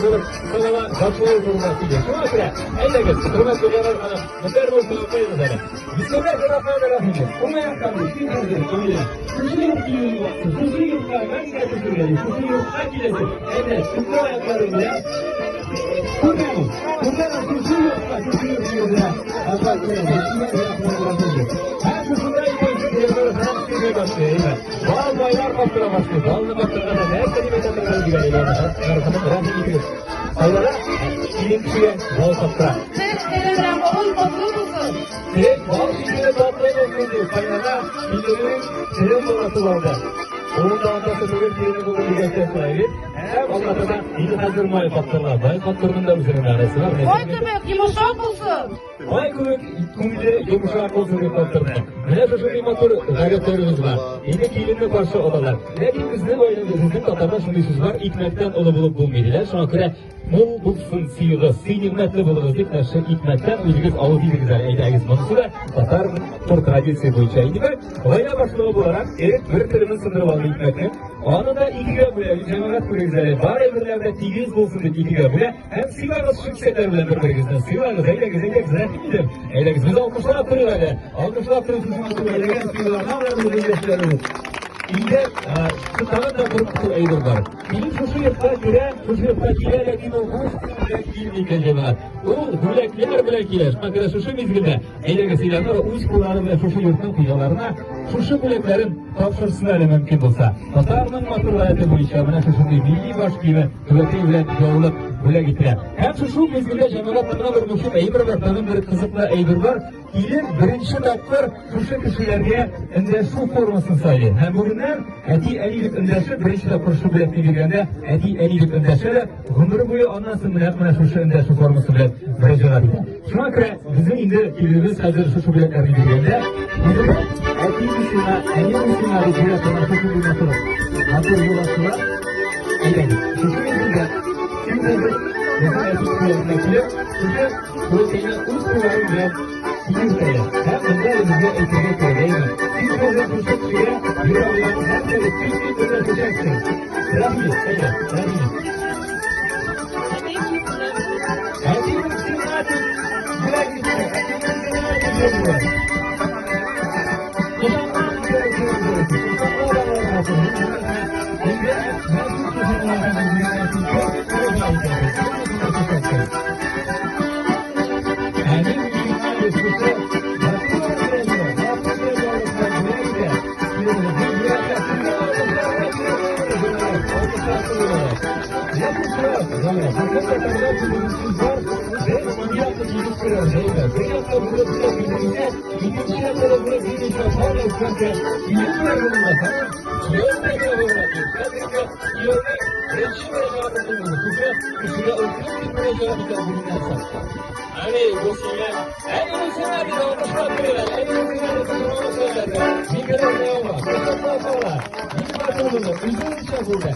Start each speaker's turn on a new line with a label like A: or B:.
A: olup sana kaçmaya durması diye. Şuna göre eyle git. Hürmet duyarlar bana. Mutlar olsun okuyunuz hele. Bismillah tarafına tarafına. Olmayan kalmış. Bir kaldı. Öyle. Suçu yok diyor. Suçu yok. Ben size suçu geldim. Suçu yok. Akilesi. Evet. Suçu ayaklarıyla. Kurbanım. Kurbanım suçu yok. Suçu yok diyor ya. Allah korusun. Her suçunda İbrahim'e sana çıkmaya başlıyor. Bazı baylar kaptıra başlıyor. Bazı kaptıra da her kelimeden de gibi geliyor. Karısının bırakın gidiyor. Aylara ilim kişiye bol kaptıra.
B: Telegram oğul toplu musun?
A: Ve bazı şekilde toplayın okuyordu. Kaynağa bildiğinin senin sonrası vardı. Onun da antası bugün birini bulun bir geçen sahibi. Hem anlatıda iyi hazır may kaptırlar. May kaptırının da üzerine arası var.
B: Koy demek yumuşak olsun.
A: May kumide yumuşak olsun bir kaptırma. Ne şu bir motor gayretlerimiz var. Yine kilimle karşı odalar. Lakin bizde bizim Katar'da şunu söz var. İkmekten onu bulup bulmaydılar. Şuna göre mul bulsun sıyığı, sıynimetli buluruz deyip nasıl ikmekten özgüz alıp güzel eyleğiz konusu da Katar'ın Türk tradisyonu boyunca idi. Olayla başlığı olarak bir tırının sınırı var ikmekle. Anında iki gömüle, cemaat kurizleri, var evlerde tigiz bulsun deyip iki gömüle. Hem sivarız şüksetler bilen bir birgizden sivarız eyleğiz gidelim. Eyleğiz biz almışlar attırıyor öyle. Almışlar attırıyor suçunu eyleğiz sivarız. Ne var eyleşlerimiz? İlde kıtanın da kurumsal eğilir var. Bilim şu yırtlar göre, şu yırtlar göre lakin o bilmeyken cemaat. O hülekler girer. Bakın şu mizginde eylege silahlar uç kulları ve şu yırtın kuyalarına şu hüleklerin tavşırsına öyle mümkün olsa. Katar'ın maturlayatı bu işlemine şu milli baş gibi hülekle yoğulup hüle getiren. Hem şu mizginde cemaat buna bir muşum eğilir var. Tanım bir kızıkla eğilir var. İlim birinci daklar şu kişilerine inde şu formasını sayıyor. Hem bugünden eti eliyip indeşi birinci daklar şu biletini girgende eti eliyip indeşi hunuru boyu ondan sonra yapmana şu indeşi forması bilet vereceğler. Şuna göre bizim indi kilimiz hazır şu biletlerini girgende bizim eti düşünme, elin düşünme bir biletine şu biletine hazır yolasılar eyledi. Şu biletinde şimdi mesela eti biletine çünkü bu senin üst kullarıyla İngiltere, hem önderimizde etkili söyleyeyim. İngiltere fırsat suya, yürüyorlar, hem de bir üreteceksin. Rahmi, evet, rahmi. Hadi bütün artık, bırak gitme, hadi bütün artık. Kuşanlar görüyoruz, kuşanlar var. Hem de ben çok Hani bu sene en iyisine bir olmuşlar böyle. En iyisine bir olmuşlar böyle. Bir kere ne olmaz? Bir kere sonra. Bir bakımını üzüm içe burada.